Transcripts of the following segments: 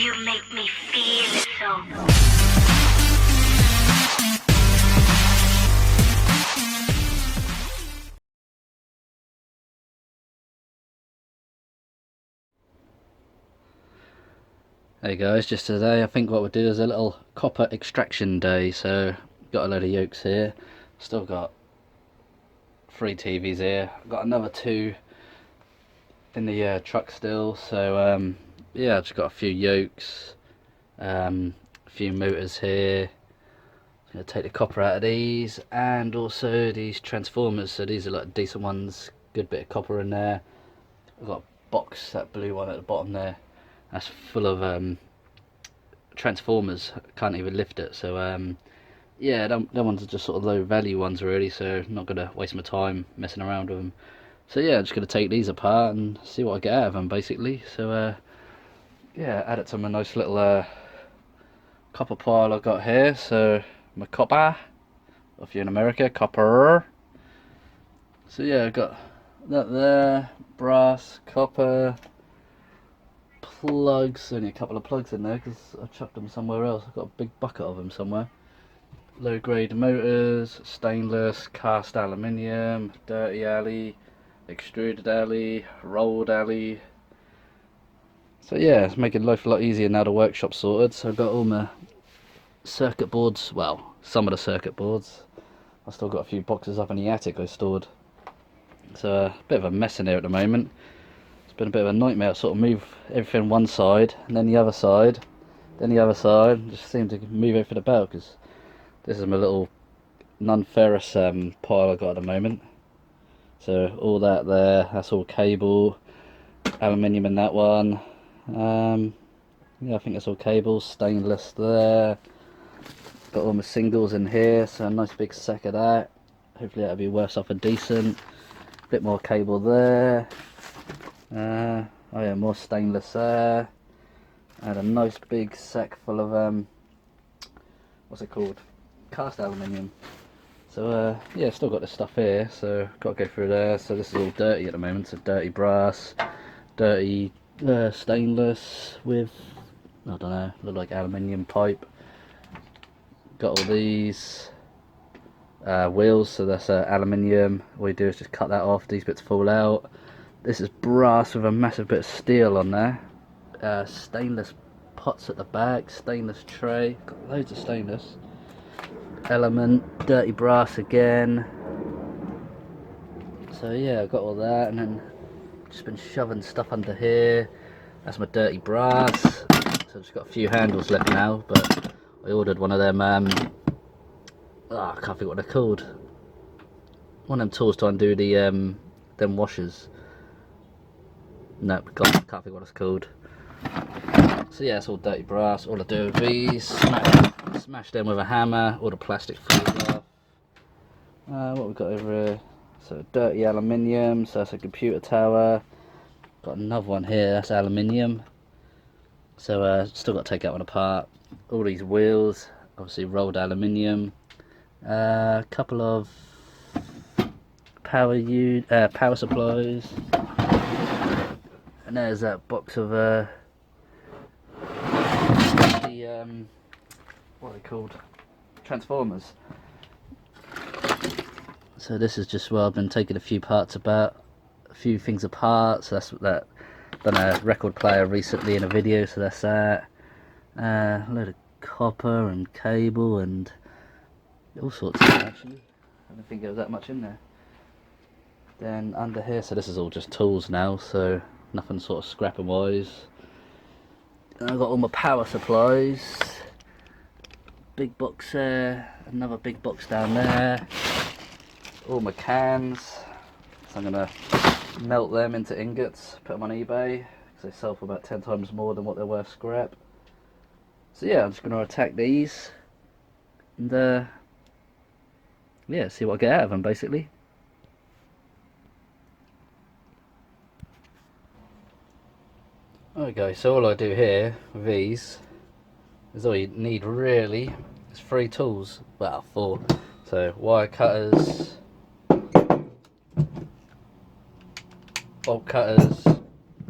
You make me feel so. Hey guys, just today I think what we'll do is a little copper extraction day. So got a load of yokes here, still got 3 TVs here, got another 2 in the truck still. So yeah, I've just got a few yokes, a few motors here. I'm gonna take the copper out of these, and also these transformers. So these are like decent ones, good bit of copper in there. I've got a box, that blue one at the bottom there, that's full of transformers. Can't even lift it. So yeah, them ones are just sort of low value ones really, so I'm not gonna waste my time messing around with them. So yeah, I'm just gonna take these apart and see what I get out of them basically. So yeah, add it to my nice little copper pile I've got here. So my copper, if you're in America, copper. So yeah, I've got that there, brass, copper, plugs, only a couple of plugs in there because I chucked them somewhere else. I've got a big bucket of them somewhere. Low grade motors, stainless, cast aluminium, dirty alley, extruded alley, rolled alley. So yeah, it's making life a lot easier now the workshop's sorted. So I've got all my circuit boards, well, some of the circuit boards. I've still got a few boxes up in the attic I stored. So a bit of a mess in here at the moment. It's been a bit of a nightmare, sort of move everything one side and then the other side, then the other side. Just seem to move everything about because this is my little non-ferrous pile I got at the moment. So all that there, that's all cable, aluminium in that one. Yeah, I think that's all cable, stainless there. Got all my singles in here, so a nice big sack of that. Hopefully that'll be worse off a decent. Bit more cable there. Oh yeah, more stainless there. And a nice big sack full of what's it called? Cast aluminium. So yeah, still got this stuff here, so got to go through there. So this is all dirty at the moment. So dirty brass, dirty stainless with, I don't know, look like aluminium pipe. Got all these wheels, so that's aluminium. All you do is just cut that off, these bits fall out. This is brass with a massive bit of steel on there. Stainless pots at the back, stainless tray, got loads of stainless. Element, dirty brass again. So yeah, I've got all that, and then just been shoving stuff under here. That's my dirty brass. So I've just got a few handles left now, but I ordered one of them I can't think what they're called. One of them tools to undo the them washers. No, can't think what it's called. So yeah, it's all dirty brass. All I do with these, smash them with a hammer, all the plastic falls off. What we got over here? So dirty aluminium, so that's a computer tower. Got another one here, that's aluminium. So still got to take that one apart. All these wheels, obviously rolled aluminium. A couple of power supplies. And there's that box of what are they called? Transformers. So this is just where I've been taking a few things apart. So that's that. Done a record player recently in a video, so that's that. A load of copper and cable and all sorts of stuff, actually. I don't think there was that much in there. Then under here, so this is all just tools now, so nothing sort of scrapping wise. And I've got all my power supplies. Big box there, another big box down there. All my cans. So I'm gonna melt them into ingots, put them on eBay, because they sell for about 10 times more than what they're worth scrap. So yeah, I'm just gonna attack these and yeah, see what I get out of them basically. Alright guys, so all I do here with these is all you need really is 3 tools, well 4. So wire cutters, bolt cutters,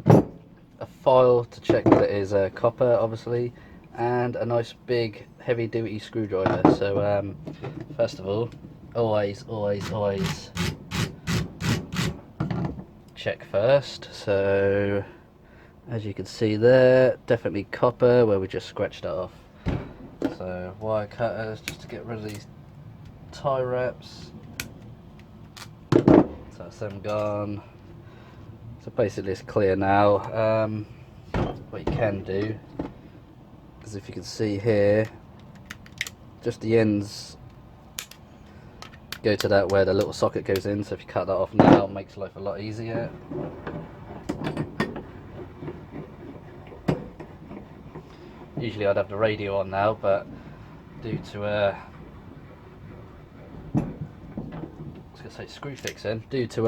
a file to check that it is copper, obviously, and a nice big heavy duty screwdriver. So first of all, always check first. So as you can see there, definitely copper where we just scratched it off. So wire cutters just to get rid of these tie wraps. So that's them gone. So basically it's clear now. What you can do is, if you can see here, just the ends go to that where the little socket goes in, so if you cut that off now, it makes life a lot easier. Usually I'd have the radio on now, but due to I was going to say screw fixing, due to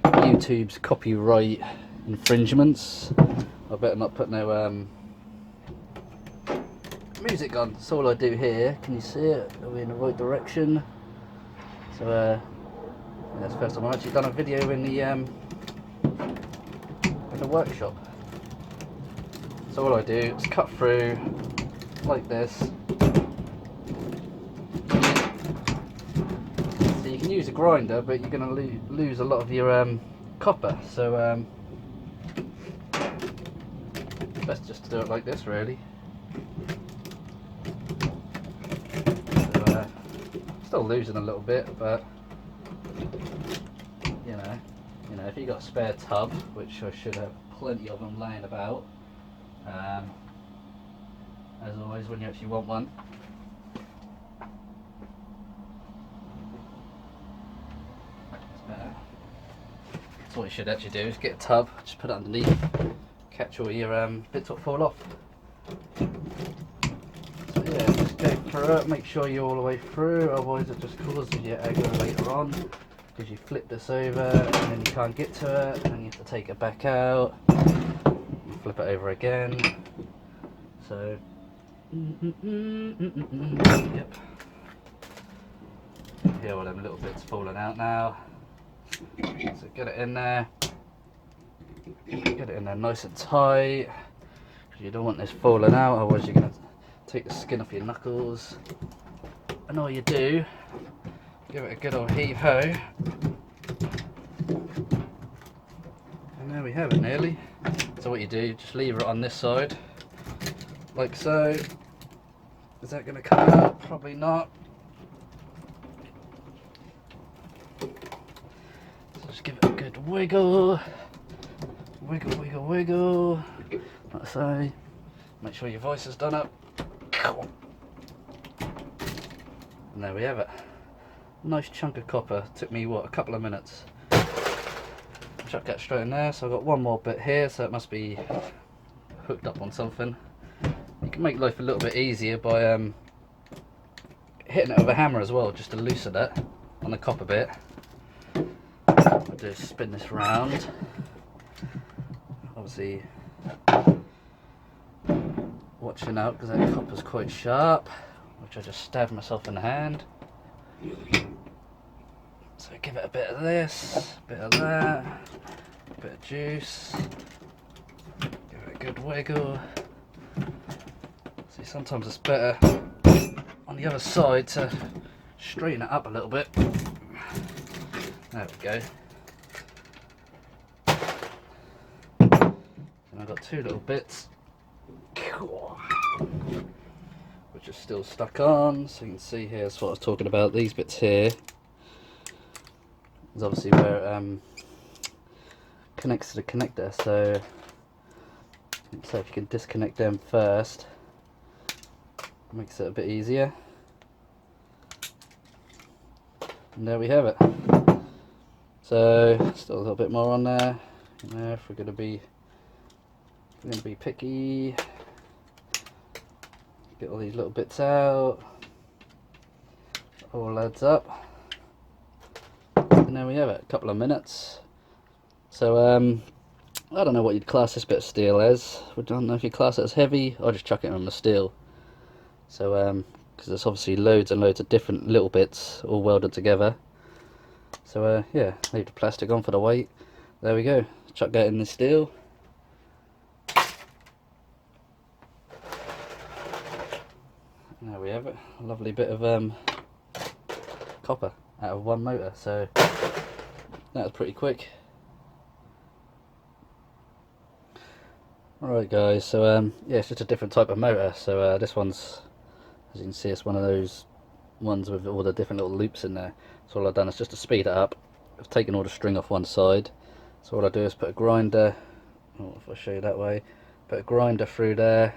YouTube's copyright infringements, I better not put no music on. That's all I do here. Can you see it? Are we in the right direction? So that's the first time I've actually done a video in the workshop. So all I do is cut through like this. So you can use a grinder, but you're going to lose a lot of your copper. So best just to do it like this, really. So, still losing a little bit, but you know, if you got a spare tub, which I should have plenty of them laying about. As always, when you actually want one, that's what you should actually do, is get a tub, just put it underneath, catch all your bits that fall off. So yeah, just go through it, make sure you're all the way through, otherwise it just causes you aggro later on, because you flip this over and then you can't get to it, and you have to take it back out, flip it over again. So yep. Hear all them little bits falling out now. So get it in there. Get it in there nice and tight. Because you don't want this falling out, otherwise you're going to take the skin off your knuckles. And all you do, give it a good old heave ho. And there we have it nearly. So what you do, just leave it on this side, like so. Is that going to come out? Probably not. So just give it a good wiggle. Wiggle, wiggle, wiggle. Like so. Make sure your voice is done up. And there we have it. Nice chunk of copper. Took me, what, a couple of minutes. Chuck that straight in there. So I've got one more bit here, so it must be hooked up on something. You can make life a little bit easier by hitting it with a hammer as well, just to loosen it on the copper bit. I'll do is spin this round. Obviously watching out because that copper's quite sharp, which I just stabbed myself in the hand. So give it a bit of this, a bit of that, a bit of juice, give it a good wiggle. See, sometimes it's better on the other side to straighten it up a little bit. There we go. And I've got two little bits which are still stuck on, so you can see here, that's what I was talking about. These bits here is obviously where it connects to the connector, so if you can disconnect them first, it makes it a bit easier. And there we have it. So still a little bit more on there, if we're going to be picky. Get all these little bits out, all adds up, and there we have it, a couple of minutes. So I don't know what you'd class this bit of steel as. I don't know if you class it as heavy, or just chuck it on the steel. So because there's obviously loads and loads of different little bits all welded together. So yeah, leave the plastic on for the weight. There we go, chuck that in the steel, have it, a lovely bit of copper out of one motor. So that was pretty quick. Alright guys, so yeah, it's just a different type of motor. So this one's, as you can see, it's one of those ones with all the different little loops in there. So all I've done is just to speed it up, I've taken all the string off one side. So all I do is put a grinder, if I show you that way, put a grinder through there,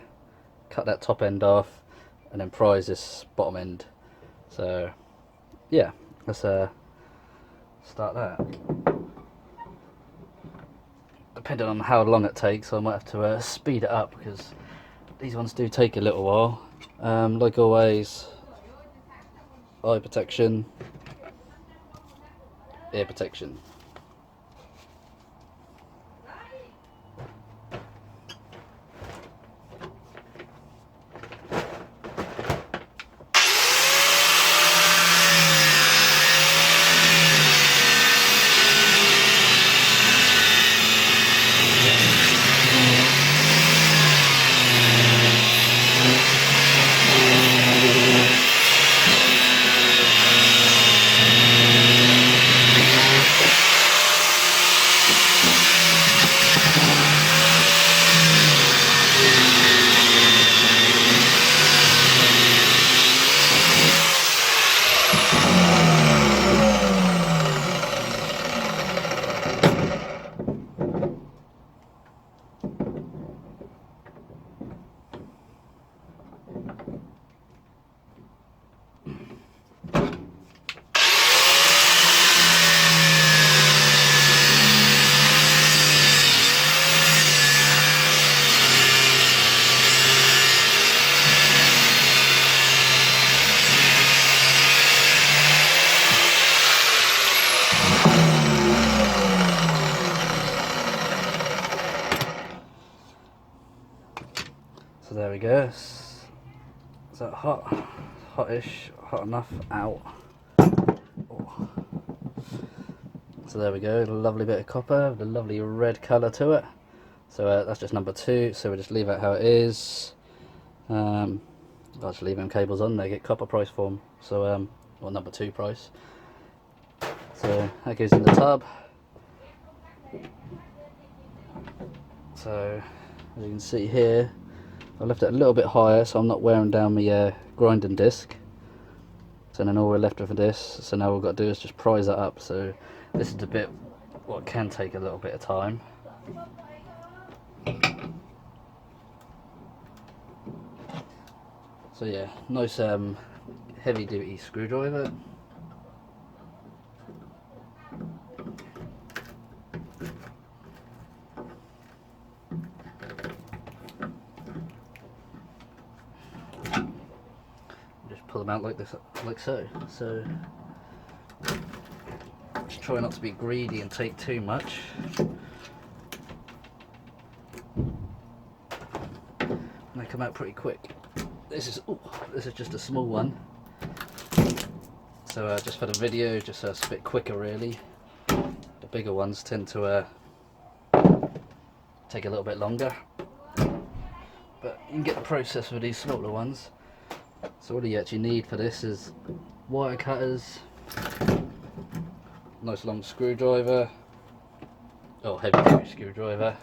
cut that top end off, and then prise this bottom end. So yeah, let's start that. Depending on how long it takes, I might have to speed it up, because these ones do take a little while. Like always, eye protection, ear protection. So there we go. Is that hot? Hottish, hot enough. Out. Oh. So there we go, a lovely bit of copper with a lovely red colour to it. So that's just number 2, so we'll just leave it how it is. I'll just leave them cables on, they get copper price for them. So, or number 2 price. So that goes in the tub. So as you can see here, I left it a little bit higher so I'm not wearing down my grinding disc. So then all we're left with this, so now all we've got to do is just prise that up. So this is the bit what can take a little bit of time. So yeah, nice heavy duty screwdriver. Just pull them out like this, like so. So just try not to be greedy and take too much. And they come out pretty quick. This is just a small one. So just for the video, just so it's a bit quicker really. The bigger ones tend to take a little bit longer. But you can get the process with these smaller ones. So all you actually need for this is wire cutters, nice long screwdriver, heavy duty screwdriver,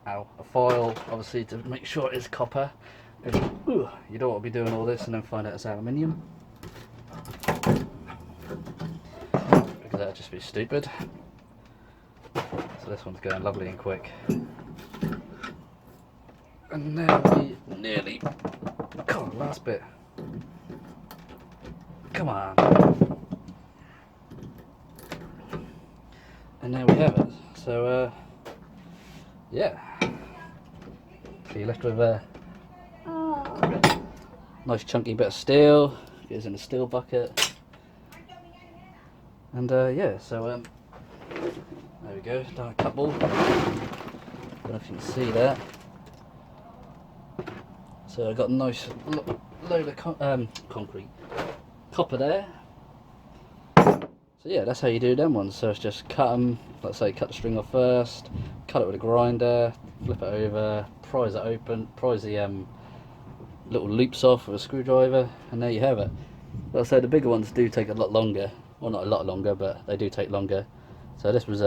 a file obviously to make sure it's copper. You don't want to be doing all this and then find out it's aluminium, because that'd just be stupid. So this one's going lovely and quick. And now we nearly, come on, last bit, come on. And there we have it. So yeah, so you're left with a nice chunky bit of steel, goes in a steel bucket. And yeah, so there we go, done a couple. Don't know if you can see that. So I got a nice load of concrete copper there. So yeah, that's how you do them ones. So it's just cut them, let's say cut the string off first, cut it with a grinder, flip it over, prise it open, prise the little loops off with a screwdriver, and there you have it. Like I said, the bigger ones do take a lot longer. Well, not a lot longer, but they do take longer. So this was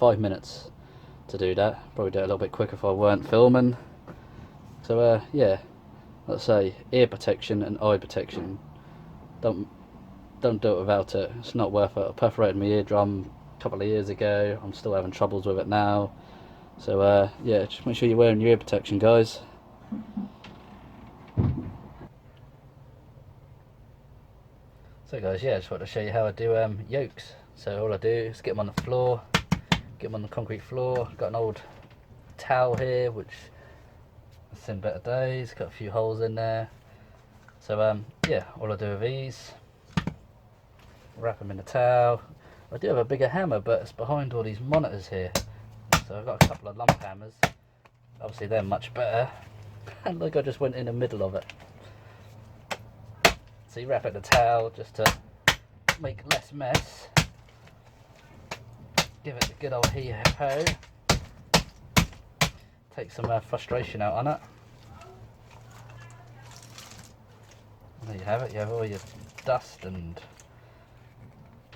5 minutes to do that. Probably do it a little bit quicker if I weren't filming. So yeah, let's say ear protection and eye protection. Don't do it without it. It's not worth it. I perforated my eardrum a couple of years ago. I'm still having troubles with it now. So yeah, just make sure you're wearing your ear protection, guys. So guys, yeah, just wanted to show you how I do yokes. So all I do is get them on the floor, get them on the concrete floor. Got an old towel here, which has seen better days. Got a few holes in there. So yeah, all I do with these, wrap them in the towel. I do have a bigger hammer, but it's behind all these monitors here. So I've got a couple of lump hammers. Obviously they're much better. And look, I just went in the middle of it. So you wrap it in the towel just to make less mess. Give it a good old hee-ho. Take some frustration out on it. And there you have it. You have all your dust and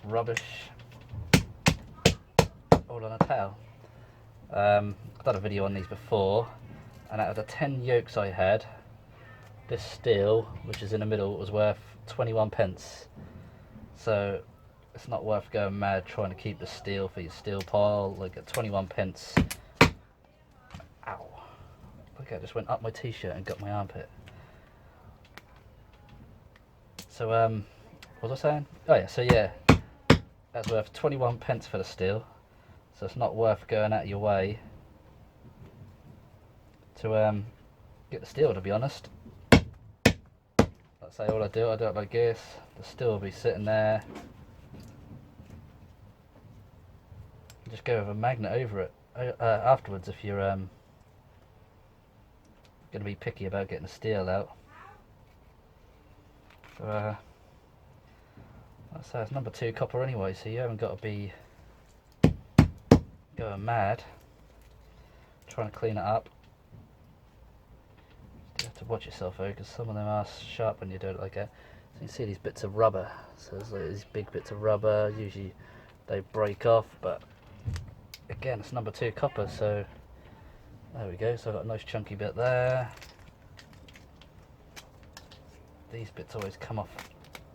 rubbish all on a towel. I've done a video on these before, and out of the 10 yokes I had, this steel, which is in the middle, was worth 21 pence. So it's not worth going mad trying to keep the steel for your steel pile. Like at 21 pence. Ow. Look, I just went up my t-shirt and got my armpit. So what was I saying? Oh yeah, so yeah, that's worth 21 pence for the steel. So it's not worth going out of your way to get the steel, to be honest. Let's say all I do it like this. The steel will be sitting there. Just go with a magnet over it afterwards if you're going to be picky about getting the steel out. So let's say it's number 2 copper anyway, so you haven't got to be going mad trying to clean it up. You have to watch yourself though, because some of them are sharp when you do it like that. So you can see these bits of rubber. So there's like these big bits of rubber. Usually they break off, but again, it's number 2 copper. So there we go. So I've got a nice chunky bit there. These bits always come off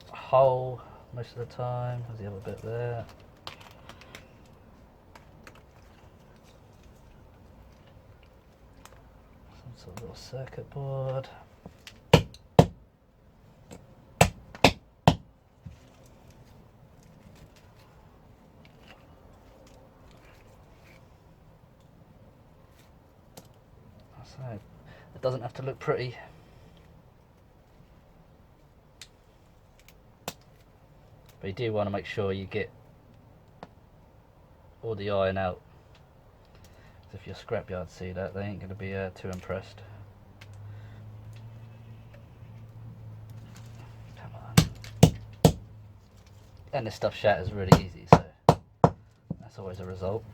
whole most of the time. There's the other bit there. Some sort of little circuit board. So it doesn't have to look pretty. But you do want to make sure you get all the iron out. Because if your scrapyard see that, they ain't going to be too impressed. Come on. And this stuff shatters really easy, so that's always a result.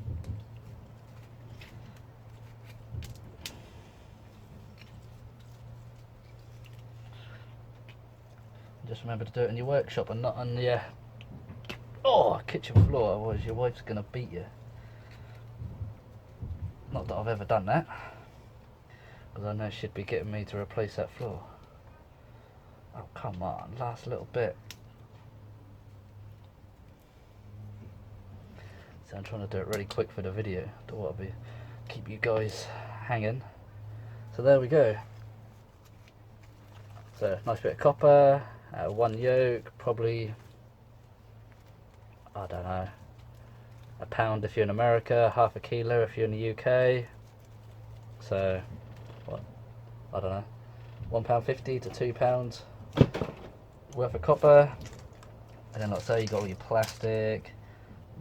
Just remember to do it in your workshop and not on the kitchen floor, otherwise your wife's going to beat you. Not that I've ever done that, because I know she'd be getting me to replace that floor. Oh come on, last little bit. So I'm trying to do it really quick for the video. Don't want to keep you guys hanging. So there we go. So nice bit of copper. 1 yoke, probably, I don't know, £1 if you're in America, half a kilo if you're in the UK. So, what? I don't know, £1.50 to £2 worth of copper. And then, like I say, you got all your plastic,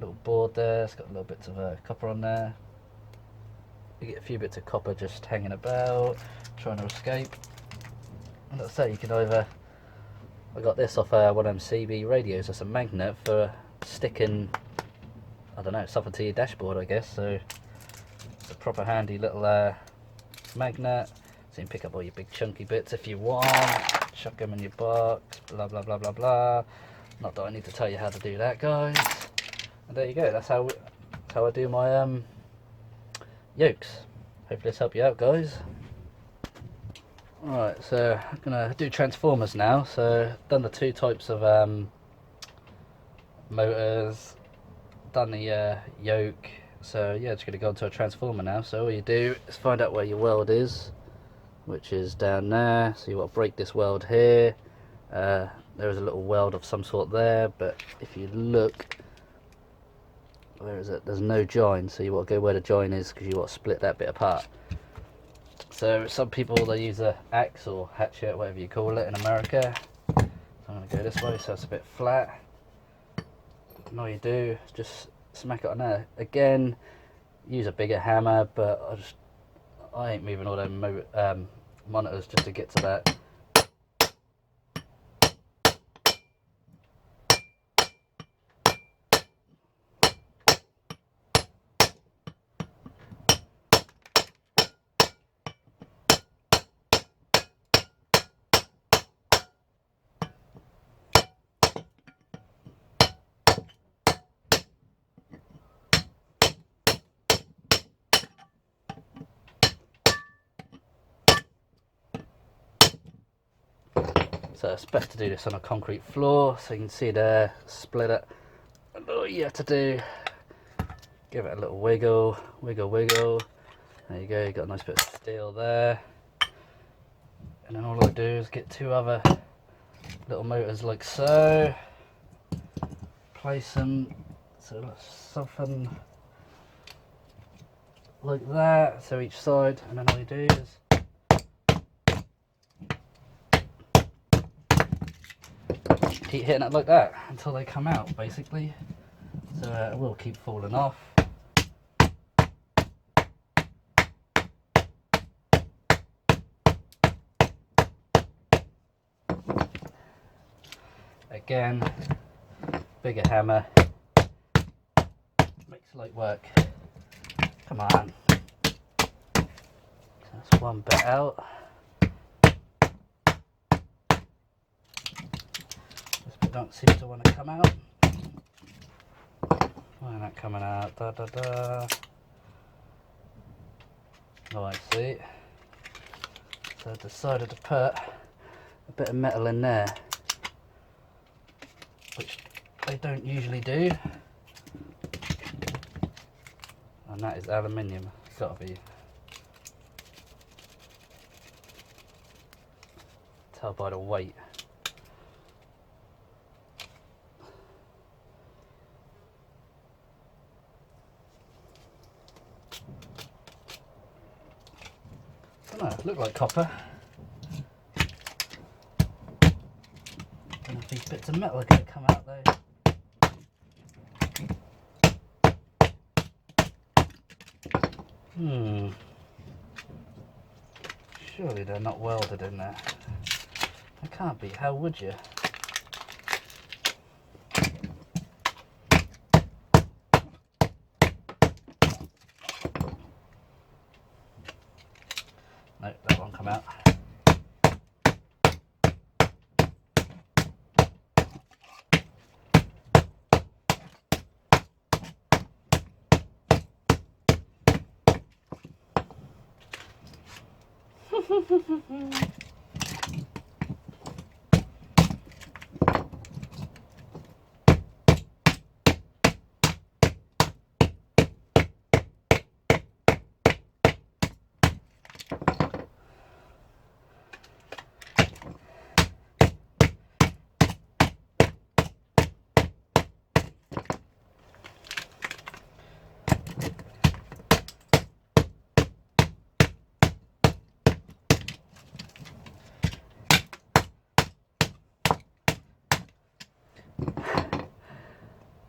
little board there. It's got little bits of copper on there. You get a few bits of copper just hanging about, trying to escape. And like I say, you can either, I got this off one of them CB radios. That's a magnet for sticking, I don't know, something to your dashboard, I guess. So it's a proper handy little magnet. So you can pick up all your big chunky bits if you want, chuck them in your box, blah blah blah blah blah. Not that I need to tell you how to do that, guys. And there you go, that's how I do my yokes. Hopefully this helped you out, guys. Alright, so I'm gonna do transformers now. So I've done the two types of motors, done the yoke. So yeah, just gonna go into a transformer now. So all you do is find out where your weld is, which is down there. So you want to break this weld here. There is a little weld of some sort there, but if you look, where is it? There's no join, so you want to go where the join is because you want to split that bit apart. So some people, they use a axe or hatchet, whatever you call it in America. So I'm going to go this way so it's a bit flat. And all you do is just smack it on there. Again, use a bigger hammer, but I ain't moving all them monitors just to get to that. So it's best to do this on a concrete floor, so you can see there, split it. And all you have to do, give it a little wiggle, wiggle, wiggle. There you go, you got a nice bit of steel there. And then all I do is get two other little motors like so. Place them so something like that, so each side, and then all you do is keep hitting it like that until they come out, basically. So it will keep falling off. Again, bigger hammer makes light work. Come on. So that's one bit out. Don't seem to want to come out. Why not coming out? Da da da. Oh, I see. So I decided to put a bit of metal in there, which they don't usually do. And that is aluminium. It's got to be. Tell by the weight. Look like copper. Don't know if these bits of metal are going to come out though. Surely they're not welded in there. They can't be. How would you? No, that won't come out.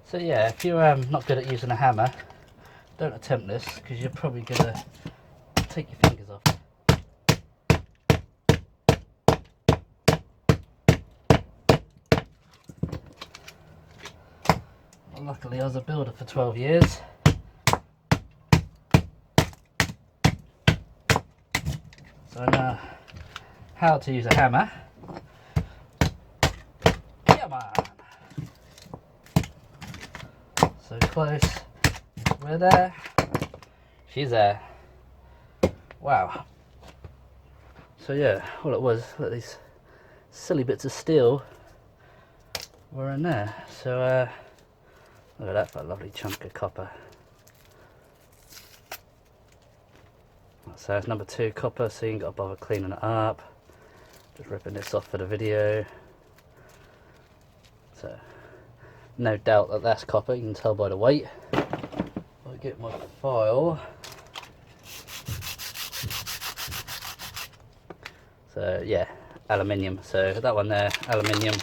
So yeah, if you're not good at using a hammer, don't attempt this because you're probably going to take your fingers off. Well, luckily I was a builder for 12 years. So now, how to use a hammer. Come on. So close. We're there. She's there. Wow. So yeah, all it was, look, these silly bits of steel were in there. So look at that for a lovely chunk of copper. So it's number 2 copper, so you ain't got to bother cleaning it up. Just ripping this off for the video. So no doubt that that's copper, you can tell by the weight. I'll get my file. So yeah, aluminium. So that one there, aluminium.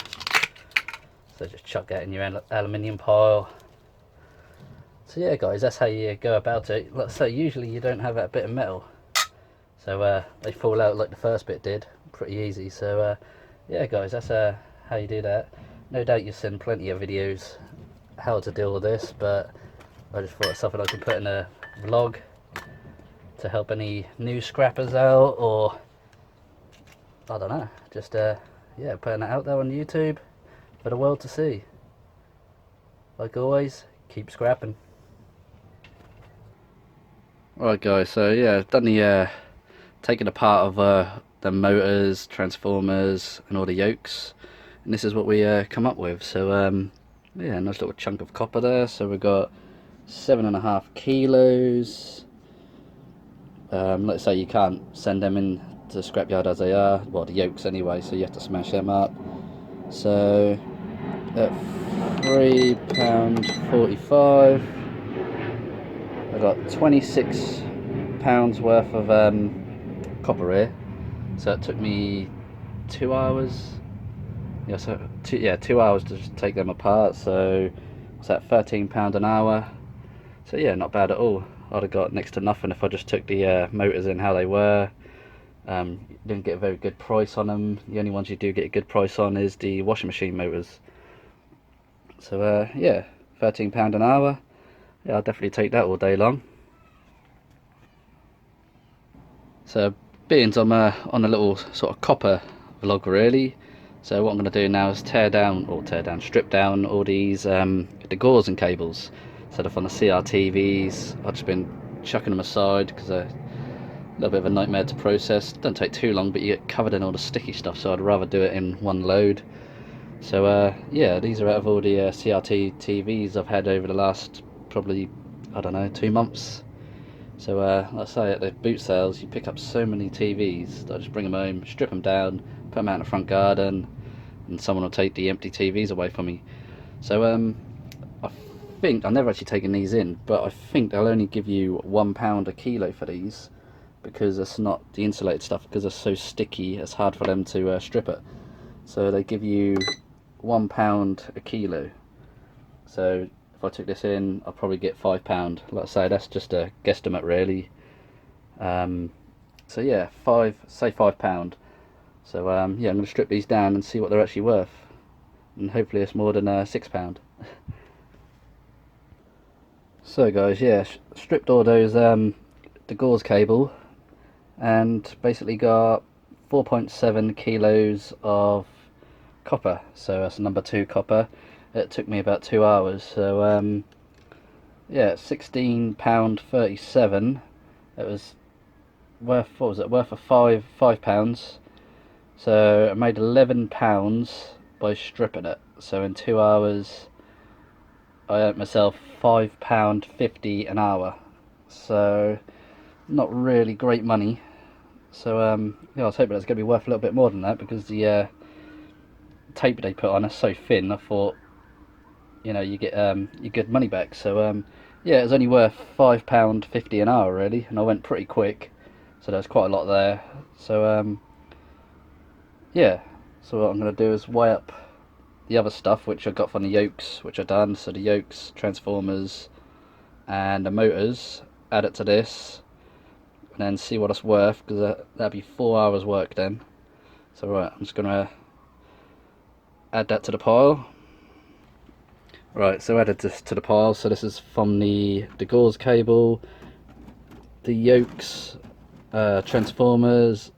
So just chuck that in your aluminium pile. So yeah guys, that's how you go about it. So usually you don't have that bit of metal. So they fall out like the first bit did, pretty easy. So yeah guys, that's how you do that. No doubt you've seen plenty of videos how to deal with this, but I just thought it's something I could put in a vlog to help any new scrappers out, or I don't know, just yeah, putting it out there on YouTube for the world to see. Like always, keep scrapping. Right guys, so yeah, I've done the taking apart of the motors, transformers and all the yokes, and this is what we come up with. So yeah, nice little chunk of copper there. So we've got 7.5 kilos. Let's say you can't send them in to the scrapyard as they are, well the yokes anyway, so you have to smash them up. So at £3.45 I got 26 pounds worth of copper here. So it took me 2 hours. Yeah, so 2 hours to just take them apart. So what's that, £13 an hour? So yeah, not bad at all. I'd have got next to nothing if I just took the motors in how they were. Didn't get a very good price on them. The only ones you do get a good price on is the washing machine motors. So yeah, £13 an hour. Yeah, I'll definitely take that all day long. So being I'm on a little sort of copper vlog really, so what I'm going to do now is strip down all these the gauze and cables. So they're from the CRTVs. I've just been chucking them aside because they're a little bit of a nightmare to process. Don't take too long, but you get covered in all the sticky stuff, so I'd rather do it in one load. So yeah, these are out of all the CRT TVs I've had over the last probably, I don't know, 2 months. So like I say, at the boot sales you pick up so many TVs that I just bring them home, strip them down, put them out in the front garden, and someone will take the empty TVs away from me. So I think, I've never actually taken these in, but I think they'll only give you £1 a kilo for these, because it's not the insulated stuff, because they're so sticky it's hard for them to strip it. So they give you £1 a kilo. So if I took this in, I'll probably get £5. Like I say, that's just a guesstimate really. So yeah, say £5. So yeah, I'm going to strip these down and see what they're actually worth, and hopefully it's more than £6. So guys, yeah, stripped all those the gauze cable, and basically got 4.7 kilos of copper. So that's number 2 copper. It took me about 2 hours. So yeah, £16.37. It was worth, what was it, worth of £5. So I made £11 by stripping it. So in 2 hours I earned myself £5.50 an hour. So not really great money. So yeah, I was hoping it was going to be worth a little bit more than that, because the tape they put on is so thin. I thought, you know, you get your good money back. So yeah, it was only worth £5.50 an hour really, and I went pretty quick, so there's quite a lot there. So yeah, so what I'm going to do is weigh up the other stuff which I got from the yokes, which I done. So the yokes, transformers and the motors, add it to this and then see what it's worth, because that'd be 4 hours work then. So right, I'm just going to add that to the pile. Right, so added this to the pile. So this is from the gauze cable, the yokes, transformers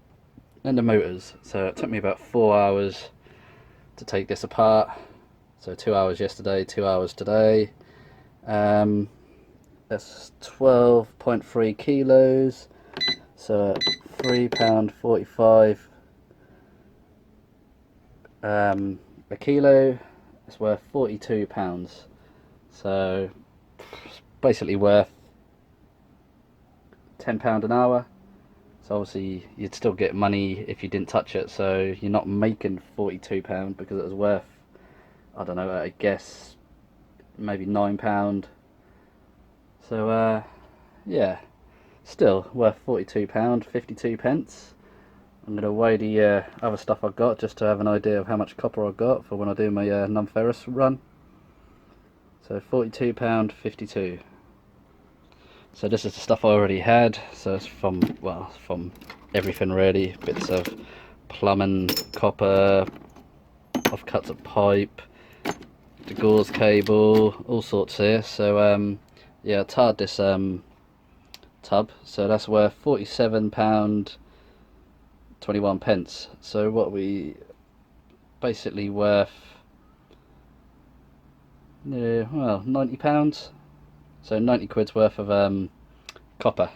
Then the motors. So it took me about 4 hours to take this apart. So 2 hours yesterday, 2 hours today. That's 12.3 kilos. So £3.45 a kilo. It's worth £42. So it's basically worth £10 an hour. So obviously you'd still get money if you didn't touch it, so you're not making £42 because it was worth, I don't know, I guess maybe £9. So yeah, still worth £42, 52 pence. I'm going to weigh the other stuff I've got just to have an idea of how much copper I've got for when I do my non-ferrous run. So £42.52. So this is the stuff I already had. So it's from, well, from everything really. Bits of plumbing, copper, offcuts of pipe, the gauze cable, all sorts here. So yeah, I tarred this tub. So that's worth £47.21. So what we basically worth, yeah, well, £90. So 90 quid's worth of copper.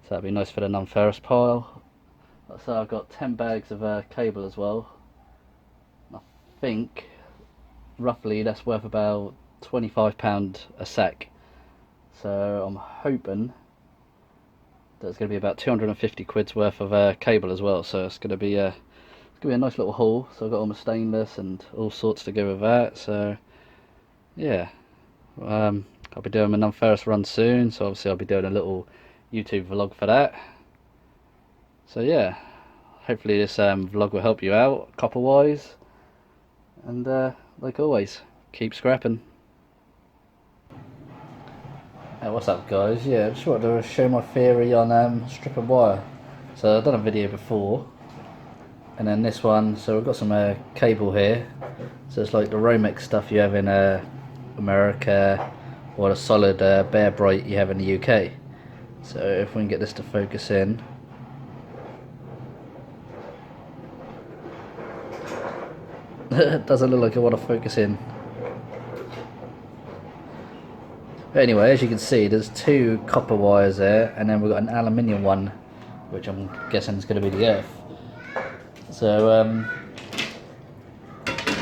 So that'd be nice for the non-ferrous pile. So I've got 10 bags of cable as well. I think roughly that's worth about £25 a sack. So I'm hoping that's going to be about 250 quid's worth of cable as well. So it's going to be a nice little haul. So I've got all my stainless and all sorts to go with that. So yeah. I'll be doing my non-ferrous run soon, so obviously I'll be doing a little YouTube vlog for that. So yeah, hopefully this vlog will help you out copper wise, and like always, keep scrapping. Hey, what's up guys? Yeah, I just wanted to show my theory on stripping wire. So I've done a video before, and then this one, so we've got some cable here. So it's like the Romex stuff you have in America, or a solid bare bright you have in the UK. So if we can get this to focus in. It doesn't look like I want to focus in. But anyway, as you can see, there's two copper wires there, and then we've got an aluminium one, which I'm guessing is going to be the earth. So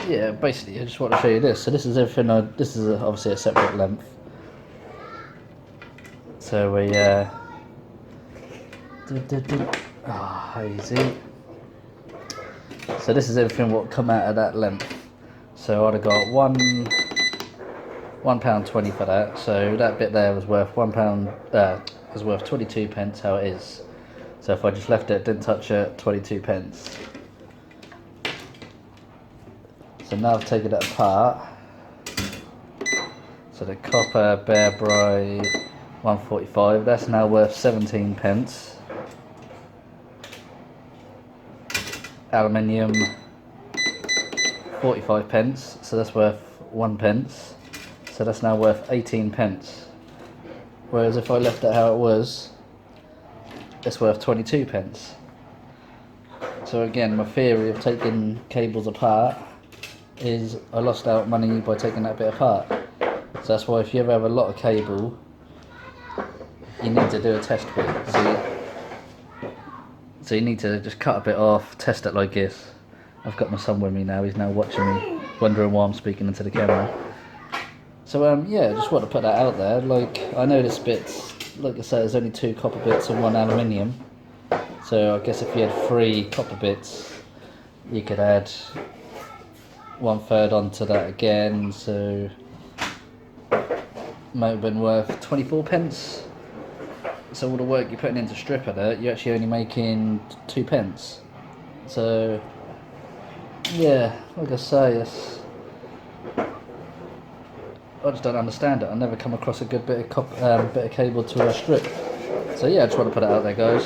yeah, basically I just want to show you this. So this is everything. This is obviously a separate length. So we easy. So this is everything what come out of that length. So I'd have got £1.20 for that. So that bit there was worth £1. Was worth 22 pence. How it is. So if I just left it, didn't touch it, 22 pence. So now I've taken it apart. So the copper bare bright 145, that's now worth 17 pence. Aluminium 45 pence, so that's worth 1 pence. So that's now worth 18 pence. Whereas if I left it how it was, it's worth 22 pence. So again, my theory of taking cables apart is I lost out money by taking that bit apart. So that's why if you ever have a lot of cable, you need to do a test bit. So you need to just cut a bit off, test it like this. I've got my son with me now, he's now watching me, wondering why I'm speaking into the camera. So yeah, just want to put that out there. Like, I know this bit's, like I said, there's only 2 copper bits and 1 aluminium. So I guess if you had 3 copper bits, you could add 1/3 onto that again, so might have been worth 24 pence. So all the work you're putting into stripping it, you're actually only making 2 pence. So yeah, like I say, I just don't understand it. I never come across a good bit of cable to strip. So yeah, I just want to put it out there, guys.